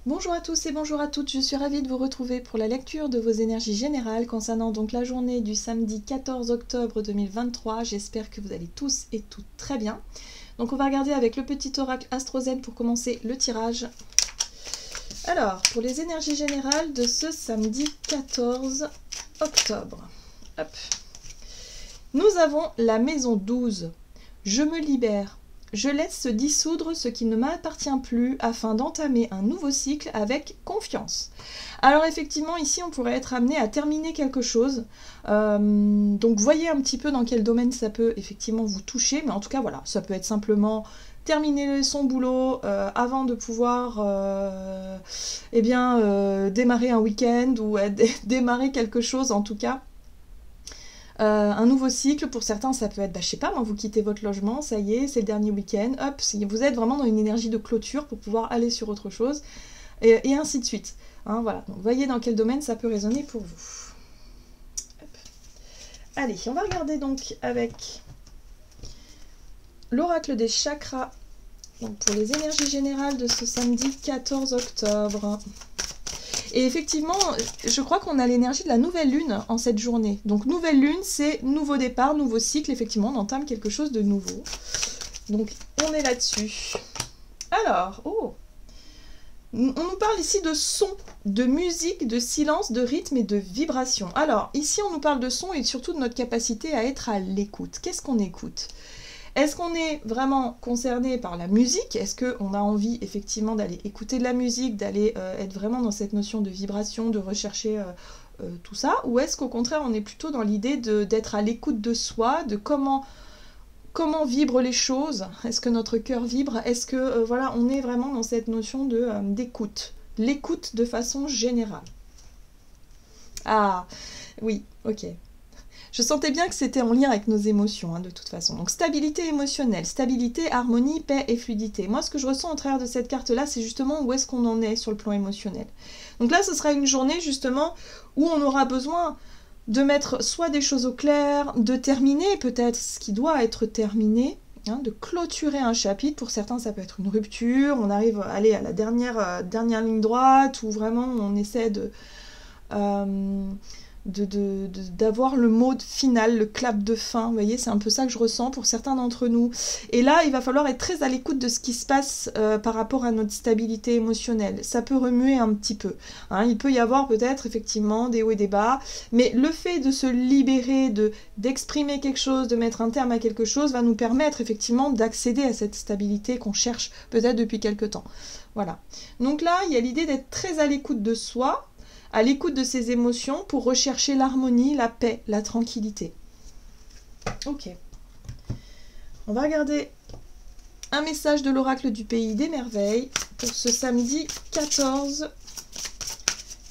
Bonjour à tous et bonjour à toutes, je suis ravie de vous retrouver pour la lecture de vos énergies générales concernant donc la journée du samedi 14 octobre 2023. J'espère que vous allez tous et toutes très bien. Donc on va regarder avec le petit oracle AstroZen pour commencer le tirage. Alors, pour les énergies générales de ce samedi 14 octobre. Hop. Nous avons la maison 12. Je me libère. Je laisse se dissoudre ce qui ne m'appartient plus afin d'entamer un nouveau cycle avec confiance. Alors effectivement, ici, on pourrait être amené à terminer quelque chose. Donc voyez un petit peu dans quel domaine ça peut effectivement vous toucher. Mais en tout cas, voilà, ça peut être simplement terminer son boulot avant de pouvoir démarrer un week-end ou démarrer quelque chose en tout cas. Un nouveau cycle, pour certains ça peut être, je sais pas moi, vous quittez votre logement, ça y est, c'est le dernier week-end, hop, vous êtes vraiment dans une énergie de clôture pour pouvoir aller sur autre chose, et ainsi de suite. Hein, voilà, donc voyez dans quel domaine ça peut résonner pour vous. Hop. Allez, on va regarder donc avec l'oracle des chakras, donc pour les énergies générales de ce samedi 14 octobre. Et effectivement, je crois qu'on a l'énergie de la nouvelle lune en cette journée. Donc nouvelle lune, c'est nouveau départ, nouveau cycle. Effectivement, on entame quelque chose de nouveau. Donc on est là-dessus. Alors, on nous parle ici de son, de musique, de silence, de rythme et de vibration. Alors, ici on nous parle de son et surtout de notre capacité à être à l'écoute. Qu'est-ce qu'on écoute ? Est-ce qu'on est vraiment concerné par la musique? Est-ce qu'on a envie effectivement d'aller écouter de la musique, d'aller être vraiment dans cette notion de vibration, de rechercher tout ça? Ou est-ce qu'au contraire on est plutôt dans l'idée d'être à l'écoute de soi, de comment vibrent les choses? Est-ce que notre cœur vibre? Est-ce que voilà, on est vraiment dans cette notion d'écoute? L'écoute de façon générale. Ah, oui, ok. Je sentais bien que c'était en lien avec nos émotions, hein, de toute façon. Donc stabilité émotionnelle, stabilité, harmonie, paix et fluidité. Moi, ce que je ressens au travers de cette carte-là, c'est justement où est-ce qu'on en est sur le plan émotionnel. Donc là, ce sera une journée, justement, où on aura besoin de mettre soit des choses au clair, de terminer peut-être ce qui doit être terminé, hein, de clôturer un chapitre. Pour certains, ça peut être une rupture. On arrive à aller à la dernière ligne droite, où vraiment on essaie d'avoir le mot final, le clap de fin. Vous voyez, c'est un peu ça que je ressens pour certains d'entre nous. Et là, il va falloir être très à l'écoute de ce qui se passe par rapport à notre stabilité émotionnelle. Ça peut remuer un petit peu. Hein. Il peut y avoir peut-être effectivement des hauts et des bas, mais le fait de se libérer, d'exprimer quelque chose, de mettre un terme à quelque chose, va nous permettre effectivement d'accéder à cette stabilité qu'on cherche peut-être depuis quelque temps. Voilà. Donc là, il y a l'idée d'être très à l'écoute de soi, à l'écoute de ses émotions pour rechercher l'harmonie, la paix, la tranquillité. Ok. On va regarder un message de l'oracle du pays des merveilles pour ce samedi 14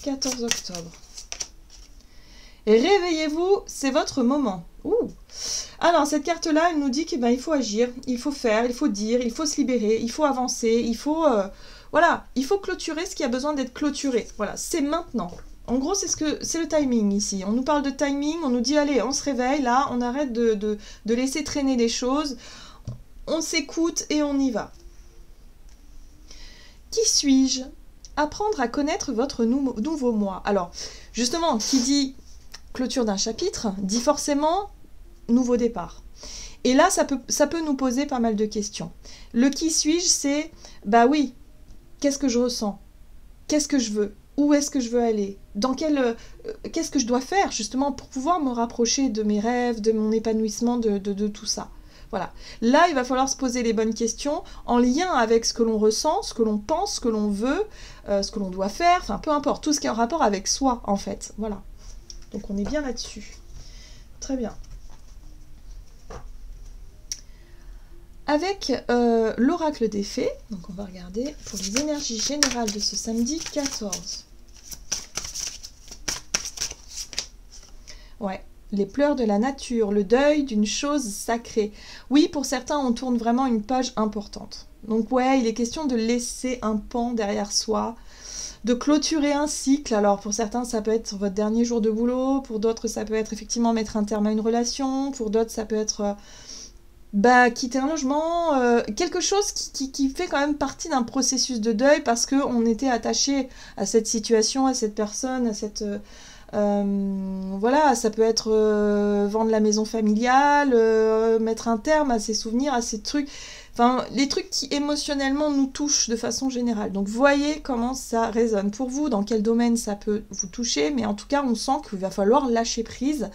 octobre. Et réveillez-vous, c'est votre moment. Ouh. Alors, cette carte-là, elle nous dit qu'il il faut agir, il faut faire, il faut dire, il faut se libérer, il faut avancer, il faut... Voilà, il faut clôturer ce qui a besoin d'être clôturé. Voilà, c'est maintenant. En gros, c'est le timing ici. On nous parle de timing, on nous dit, allez, on se réveille, là, on arrête de laisser traîner les choses, on s'écoute et on y va. Qui suis-je? Apprendre à connaître votre nouveau moi. Alors, justement, qui dit clôture d'un chapitre, dit forcément nouveau départ. Et là, ça peut nous poser pas mal de questions. Le qui suis-je, c'est, bah oui, qu'est-ce que je ressens? Qu'est-ce que je veux? Où est-ce que je veux aller? Qu'est-ce que je dois faire justement pour pouvoir me rapprocher de mes rêves, de mon épanouissement, de tout ça? Voilà. Là, il va falloir se poser les bonnes questions en lien avec ce que l'on ressent, ce que l'on pense, ce que l'on veut, ce que l'on doit faire, enfin peu importe, tout ce qui est en rapport avec soi en fait. Voilà. Donc on est bien là-dessus. Très bien. Avec l'oracle des fées, donc on va regarder pour les énergies générales de ce samedi 14. Ouais, les pleurs de la nature, le deuil d'une chose sacrée. Oui, pour certains, on tourne vraiment une page importante. Donc ouais, il est question de laisser un pan derrière soi, de clôturer un cycle. Alors pour certains, ça peut être votre dernier jour de boulot, pour d'autres, ça peut être effectivement mettre un terme à une relation, pour d'autres, ça peut être... bah, quitter un logement, quelque chose qui fait quand même partie d'un processus de deuil parce qu'on était attaché à cette situation, à cette personne, à cette... voilà, ça peut être vendre la maison familiale, mettre un terme à ces souvenirs, à ces trucs, enfin les trucs qui émotionnellement nous touchent de façon générale. Donc voyez comment ça résonne pour vous, dans quel domaine ça peut vous toucher, mais en tout cas on sent qu'il va falloir lâcher prise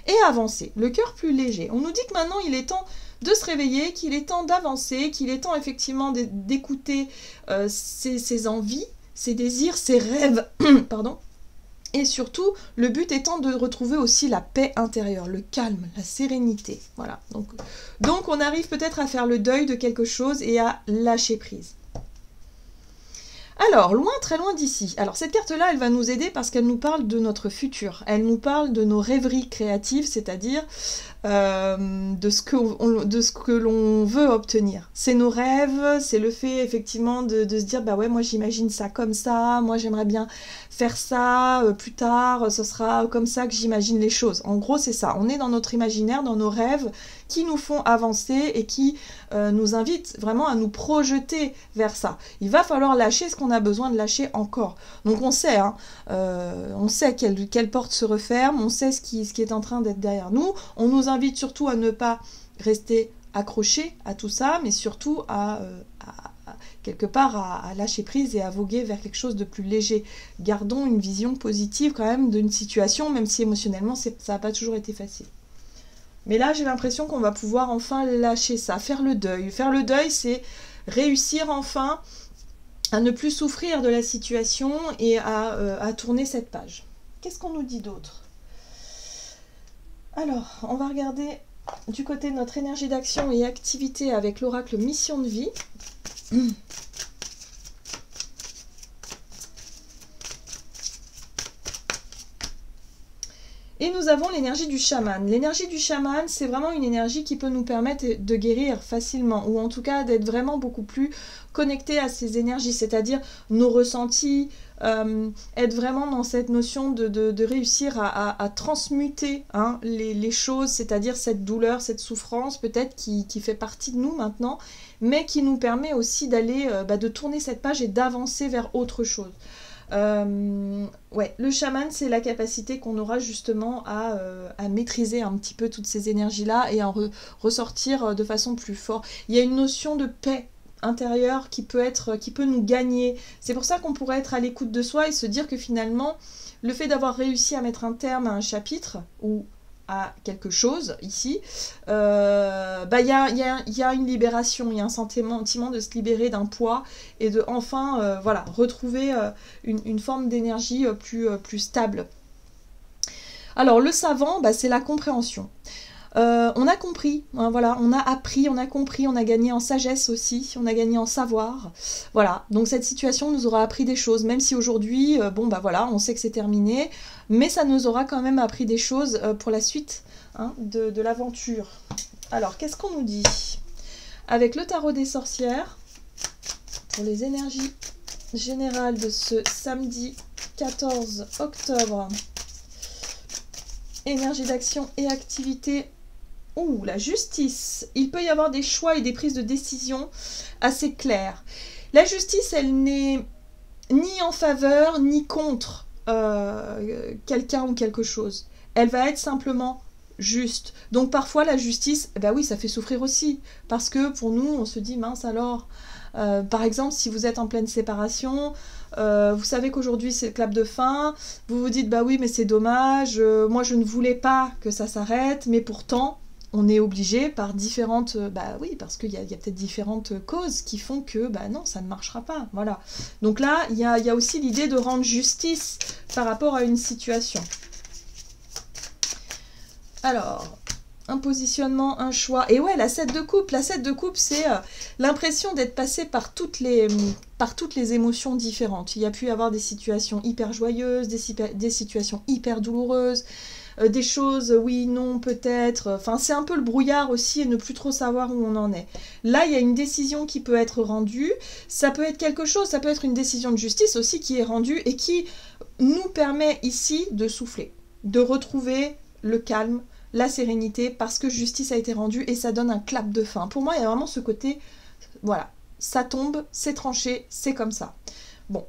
et avancer, le cœur plus léger. On nous dit que maintenant il est temps de se réveiller, qu'il est temps d'avancer, qu'il est temps effectivement d'écouter ses envies, ses désirs, ses rêves, pardon. Et surtout, le but étant de retrouver aussi la paix intérieure, le calme, la sérénité. Voilà. Donc on arrive peut-être à faire le deuil de quelque chose et à lâcher prise. Alors, loin, très loin d'ici. Alors, cette carte-là, elle va nous aider parce qu'elle nous parle de notre futur. Elle nous parle de nos rêveries créatives, c'est-à-dire de ce que l'on veut obtenir. C'est nos rêves, c'est le fait, effectivement, de se dire, bah ouais, moi, j'imagine ça comme ça, moi, j'aimerais bien faire ça plus tard, ce sera comme ça que j'imagine les choses. En gros, c'est ça. On est dans notre imaginaire, dans nos rêves qui nous font avancer et qui nous invitent vraiment à nous projeter vers ça. Il va falloir lâcher ce qu'on a besoin de lâcher encore. Donc on sait, hein, on sait quelle porte se referme, on sait ce qui est en train d'être derrière nous. On nous invite surtout à ne pas rester accroché à tout ça, mais surtout à quelque part à lâcher prise et à voguer vers quelque chose de plus léger. Gardons une vision positive quand même d'une situation, même si émotionnellement ça n'a pas toujours été facile. Mais là, j'ai l'impression qu'on va pouvoir enfin lâcher ça, faire le deuil. Faire le deuil, c'est réussir enfin à ne plus souffrir de la situation et à tourner cette page. Qu'est-ce qu'on nous dit d'autre? Alors, on va regarder du côté de notre énergie d'action et activité avec l'oracle Mission de vie. Et nous avons l'énergie du chaman. L'énergie du chaman, c'est vraiment une énergie qui peut nous permettre de guérir facilement, ou en tout cas d'être vraiment beaucoup plus connecté à ces énergies, c'est-à-dire nos ressentis, être vraiment dans cette notion de réussir à transmuter les choses, c'est-à-dire cette douleur, cette souffrance peut-être qui fait partie de nous maintenant, mais qui nous permet aussi d'aller, de tourner cette page et d'avancer vers autre chose. Ouais, le chaman, c'est la capacité qu'on aura justement à maîtriser un petit peu toutes ces énergies-là et à ressortir de façon plus forte. Il y a une notion de paix intérieure qui peut nous gagner. C'est pour ça qu'on pourrait être à l'écoute de soi et se dire que finalement, le fait d'avoir réussi à mettre un terme à un chapitre ou à quelque chose ici, y a une libération, il y a un sentiment de se libérer d'un poids et de enfin retrouver une forme d'énergie plus stable. Alors le savant, c'est la compréhension. On a compris, hein, voilà, on a appris, on a compris, on a gagné en sagesse aussi, on a gagné en savoir. Voilà, donc cette situation nous aura appris des choses, même si aujourd'hui, on sait que c'est terminé, mais ça nous aura quand même appris des choses pour la suite de l'aventure. Alors, qu'est-ce qu'on nous dit? Avec le tarot des sorcières, pour les énergies générales de ce samedi 14 octobre, énergie d'action et activité. Ouh, la justice. Il peut y avoir des choix et des prises de décision assez claires. La justice, elle n'est ni en faveur ni contre quelqu'un ou quelque chose. Elle va être simplement juste. Donc parfois la justice, oui, ça fait souffrir aussi. Parce que pour nous, on se dit, mince alors, par exemple, si vous êtes en pleine séparation, vous savez qu'aujourd'hui c'est le clap de fin, vous vous dites, bah oui, mais c'est dommage, moi je ne voulais pas que ça s'arrête, mais pourtant, on est obligé par différentes... oui, parce qu'il y a peut-être différentes causes qui font que, non, ça ne marchera pas, voilà. Donc là, il y a aussi l'idée de rendre justice par rapport à une situation. Alors, un positionnement, un choix. Et ouais, la 7 de coupe. La 7 de coupe, c'est l'impression d'être passé par toutes les émotions différentes. Il y a pu y avoir des situations hyper joyeuses, des situations hyper douloureuses, des choses, oui, non, peut-être. Enfin, c'est un peu le brouillard aussi et ne plus trop savoir où on en est. Là, il y a une décision qui peut être rendue. Ça peut être quelque chose, ça peut être une décision de justice aussi qui est rendue et qui nous permet ici de souffler, de retrouver le calme, la sérénité, parce que justice a été rendue et ça donne un clap de fin. Pour moi, il y a vraiment ce côté, voilà, ça tombe, c'est tranché, c'est comme ça. Bon,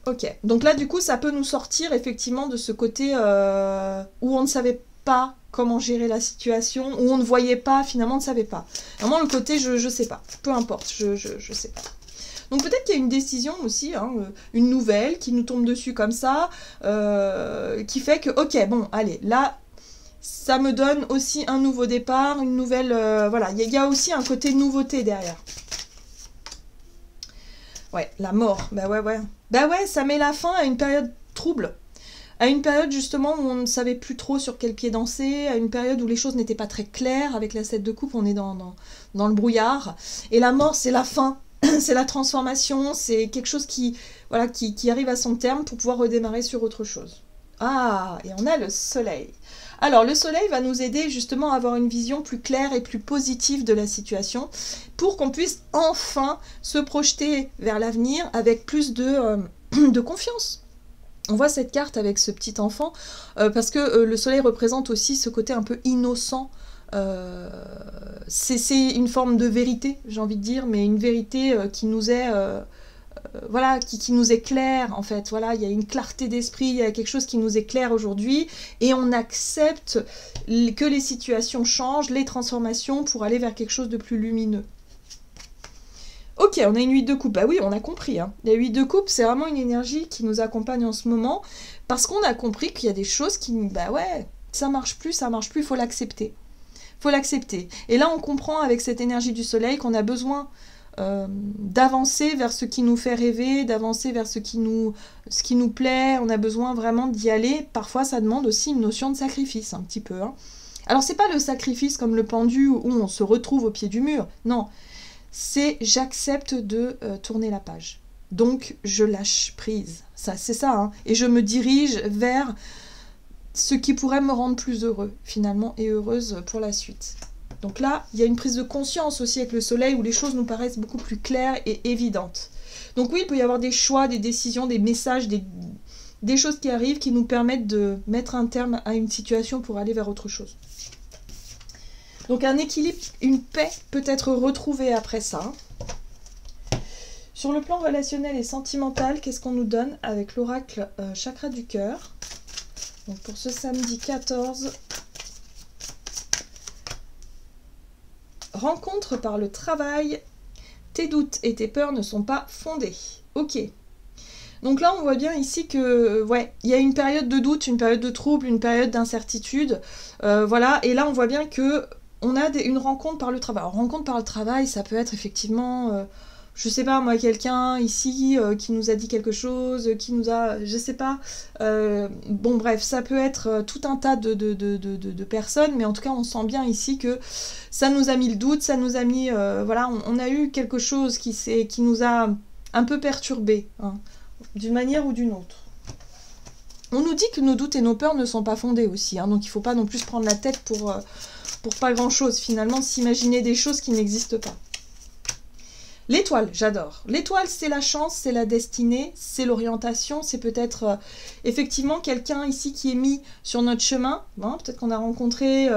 ok. Donc là, du coup, ça peut nous sortir effectivement de ce côté où on ne savait pas comment gérer la situation, où on ne voyait pas, finalement, on ne savait pas. Vraiment, le côté, je sais pas, peu importe, je sais pas. Donc peut-être qu'il y a une décision aussi, hein, une nouvelle qui nous tombe dessus comme ça, qui fait que, ok, bon, allez, là, ça me donne aussi un nouveau départ, une nouvelle... voilà, il y a aussi un côté nouveauté derrière. Ouais, la mort, bah ouais, ouais. Bah ouais, ça met la fin à une période trouble. À une période justement où on ne savait plus trop sur quel pied danser, à une période où les choses n'étaient pas très claires. Avec la 7 de coupe, on est dans le brouillard. Et la mort, c'est la fin, c'est la transformation, c'est quelque chose qui, voilà, qui arrive à son terme pour pouvoir redémarrer sur autre chose. Ah, et on a le soleil. Alors, le soleil va nous aider justement à avoir une vision plus claire et plus positive de la situation pour qu'on puisse enfin se projeter vers l'avenir avec plus de confiance. On voit cette carte avec ce petit enfant parce que le soleil représente aussi ce côté un peu innocent. C'est une forme de vérité, j'ai envie de dire, mais une vérité qui nous est... voilà, qui nous éclaire en fait, voilà, il y a une clarté d'esprit, il y a quelque chose qui nous éclaire aujourd'hui et on accepte que les situations changent, les transformations pour aller vers quelque chose de plus lumineux. Ok, on a une 8 de coupe, bah oui, on a compris, hein. La 8 de coupe, c'est vraiment une énergie qui nous accompagne en ce moment parce qu'on a compris qu'il y a des choses qui, bah ouais, ça marche plus, il faut l'accepter. Faut l'accepter. Et là, on comprend avec cette énergie du soleil qu'on a besoin d'avancer vers ce qui nous fait rêver, d'avancer vers ce qui nous plaît, on a besoin vraiment d'y aller. Parfois ça demande aussi une notion de sacrifice un petit peu, hein. Alors c'est pas le sacrifice comme le pendu où on se retrouve au pied du mur, non, c'est j'accepte de tourner la page, donc je lâche prise, ça c'est ça, hein. Et je me dirige vers ce qui pourrait me rendre plus heureux finalement et heureuse pour la suite. Donc là, il y a une prise de conscience aussi avec le soleil où les choses nous paraissent beaucoup plus claires et évidentes. Donc oui, il peut y avoir des choix, des décisions, des messages, des choses qui arrivent qui nous permettent de mettre un terme à une situation pour aller vers autre chose. Donc un équilibre, une paix peut être retrouvée après ça. Sur le plan relationnel et sentimental, qu'est-ce qu'on nous donne avec l'oracle chakra du cœur? Donc pour ce samedi 14... Rencontre par le travail, tes doutes et tes peurs ne sont pas fondés. Ok. Donc là, on voit bien ici que, ouais, il y a une période de doute, une période de trouble, une période d'incertitude. Voilà, et là, on voit bien que on a une rencontre par le travail. Alors, rencontre par le travail, ça peut être effectivement... je sais pas, moi, quelqu'un ici qui nous a dit quelque chose, qui nous a... Je sais pas. Bon, bref, ça peut être tout un tas de personnes, mais en tout cas, on sent bien ici que ça nous a mis le doute, ça nous a mis... voilà, on a eu quelque chose qui nous a un peu perturbés, hein, d'une manière ou d'une autre. On nous dit que nos doutes et nos peurs ne sont pas fondés aussi, hein, donc il faut pas non plus se prendre la tête pour pas grand-chose, finalement, s'imaginer des choses qui n'existent pas. L'étoile, j'adore. L'étoile, c'est la chance, c'est la destinée, c'est l'orientation, c'est peut-être effectivement quelqu'un ici qui est mis sur notre chemin. Hein, peut-être qu'on a rencontré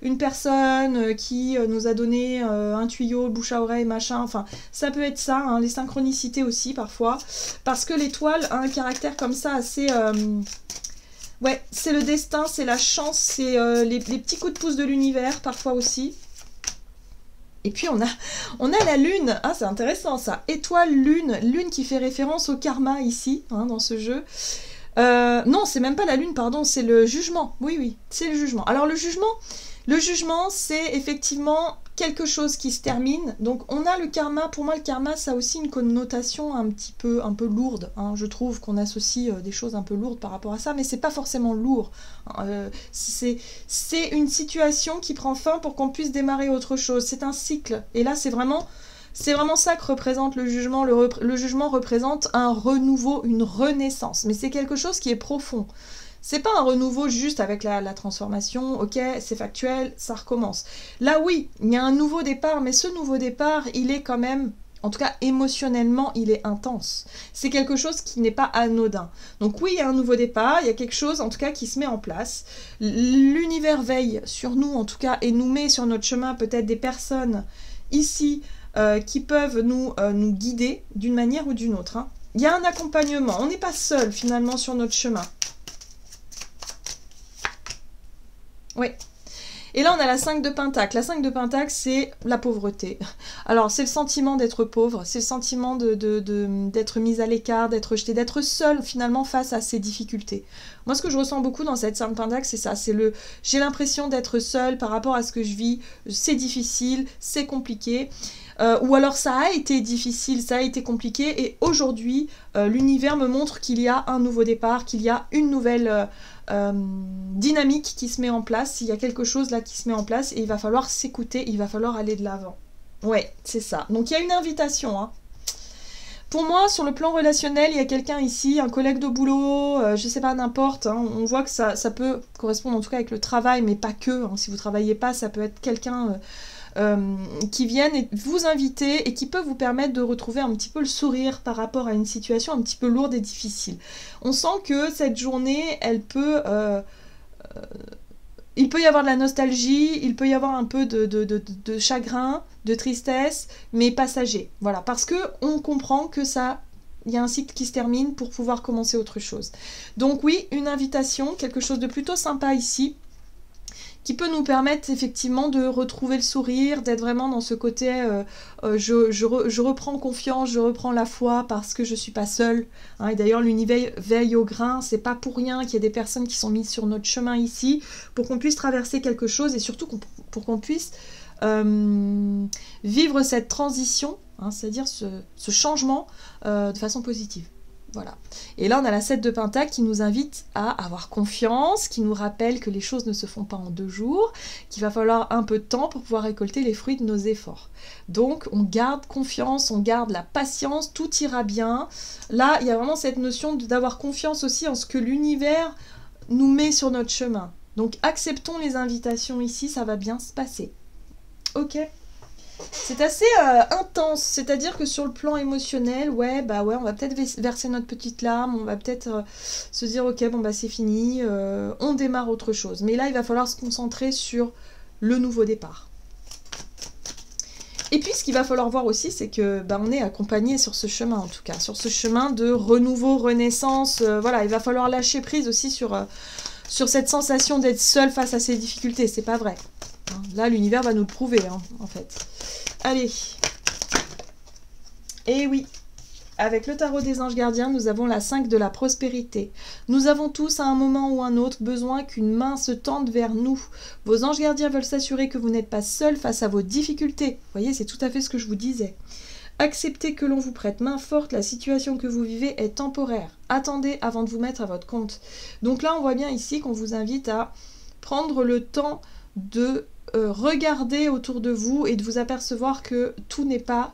une personne qui nous a donné un tuyau, bouche à oreille, machin. Enfin, ça peut être ça, hein, les synchronicités aussi parfois. Parce que l'étoile a un caractère comme ça assez... ouais, c'est le destin, c'est la chance, c'est les petits coups de pouce de l'univers parfois aussi. Et puis on a la lune, ah c'est intéressant ça, étoile, lune qui fait référence au karma ici, hein, dans ce jeu. Non, c'est même pas la lune, pardon, c'est le jugement, oui, c'est le jugement. Alors le jugement c'est effectivement quelque chose qui se termine, donc on a le karma, pour moi le karma ça a aussi une connotation un peu lourde, hein. Je trouve qu'on associe des choses un peu lourdes par rapport à ça, mais c'est pas forcément lourd, c'est une situation qui prend fin pour qu'on puisse démarrer autre chose, c'est un cycle, et là c'est vraiment ça que représente le jugement, le jugement représente un renouveau, une renaissance, mais c'est quelque chose qui est profond. C'est pas un renouveau juste avec la transformation, ok, c'est factuel, ça recommence. Là oui, il y a un nouveau départ, mais ce nouveau départ, il est quand même En tout cas, émotionnellement, il est intense. C'est quelque chose qui n'est pas anodin. Donc oui, il y a un nouveau départ, il y a quelque chose, en tout cas, qui se met en place. L'univers veille sur nous, en tout cas, et nous met sur notre chemin peut-être des personnes ici qui peuvent nous guider d'une manière ou d'une autre. Hein. Il y a un accompagnement. On n'est pas seul, finalement, sur notre chemin. Oui. Et là, on a la 5 de Pentacle. La 5 de Pentacle, c'est la pauvreté. Alors, c'est le sentiment d'être pauvre, c'est le sentiment d'être mis à l'écart, d'être rejeté, d'être seul, finalement, face à ces difficultés. Moi, ce que je ressens beaucoup dans cette 5 de Pentacle, c'est ça. J'ai l'impression d'être seul par rapport à ce que je vis. C'est difficile, c'est compliqué. Ou alors, ça a été difficile, ça a été compliqué. Et aujourd'hui, l'univers me montre qu'il y a un nouveau départ, qu'il y a une nouvelle... dynamique qui se met en place, il y a quelque chose là qui se met en place et il va falloir s'écouter, il va falloir aller de l'avant. Ouais, c'est ça. Donc il y a une invitation. Hein. Pour moi, sur le plan relationnel, il y a quelqu'un ici, un collègue de boulot, je sais pas, n'importe. Hein, on voit que ça peut correspondre en tout cas avec le travail, mais pas que. Hein, si vous travaillez pas, ça peut être quelqu'un... qui viennent et vous inviter et qui peut vous permettre de retrouver un petit peu le sourire par rapport à une situation un petit peu lourde et difficile. On sent que cette journée, elle peut... il peut y avoir de la nostalgie, il peut y avoir un peu de chagrin, de tristesse, mais passager. Voilà, parce que on comprend que ça... Il y a un cycle qui se termine pour pouvoir commencer autre chose. Donc oui, une invitation, quelque chose de plutôt sympa ici, qui peut nous permettre effectivement de retrouver le sourire, d'être vraiment dans ce côté je reprends confiance, je reprends la foi parce que je suis pas seule. Hein, et d'ailleurs l'univers veille au grain, c'est pas pour rien qu'il y a des personnes qui sont mises sur notre chemin ici pour qu'on puisse traverser quelque chose et surtout pour qu'on puisse vivre cette transition, hein, c'est-à-dire ce changement de façon positive. Voilà. Et là, on a la 7 de Pentacle qui nous invite à avoir confiance, qui nous rappelle que les choses ne se font pas en 2 jours, qu'il va falloir un peu de temps pour pouvoir récolter les fruits de nos efforts. Donc, on garde confiance, on garde la patience, tout ira bien. Là, il y a vraiment cette notion d'avoir confiance aussi en ce que l'univers nous met sur notre chemin. Donc, acceptons les invitations ici, ça va bien se passer. Ok ? C'est assez intense, c'est-à-dire que sur le plan émotionnel, on va peut-être verser notre petite larme, on va peut-être se dire ok, bon bah c'est fini, on démarre autre chose. Mais là, il va falloir se concentrer sur le nouveau départ. Et puis, ce qu'il va falloir voir aussi, c'est que on est accompagné sur ce chemin, en tout cas, sur ce chemin de renouveau, renaissance. Voilà, il va falloir lâcher prise aussi sur cette sensation d'être seul face à ces difficultés. C'est pas vrai. Hein, là, l'univers va nous le prouver, hein, en fait. Allez. Et oui, avec le tarot des anges gardiens, nous avons la 5 de la prospérité. Nous avons tous, à un moment ou un autre, besoin qu'une main se tende vers nous. Vos anges gardiens veulent s'assurer que vous n'êtes pas seul face à vos difficultés. Vous voyez, c'est tout à fait ce que je vous disais. Acceptez que l'on vous prête main forte, la situation que vous vivez est temporaire. Attendez avant de vous mettre à votre compte. Donc là, on voit bien ici qu'on vous invite à prendre le temps de regarder autour de vous et de vous apercevoir que tout n'est pas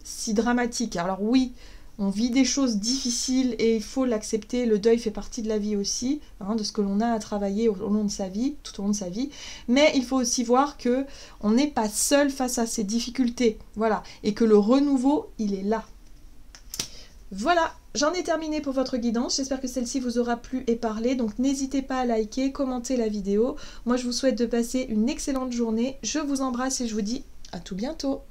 si dramatique. Alors oui, on vit des choses difficiles et il faut l'accepter, le deuil fait partie de la vie aussi, hein, de ce que l'on a à travailler tout au long de sa vie, mais il faut aussi voir que on n'est pas seul face à ces difficultés, voilà, et que le renouveau, il est là. Voilà, j'en ai terminé pour votre guidance, j'espère que celle-ci vous aura plu et parlé, donc n'hésitez pas à liker, commenter la vidéo. Moi je vous souhaite de passer une excellente journée, je vous embrasse et je vous dis à tout bientôt.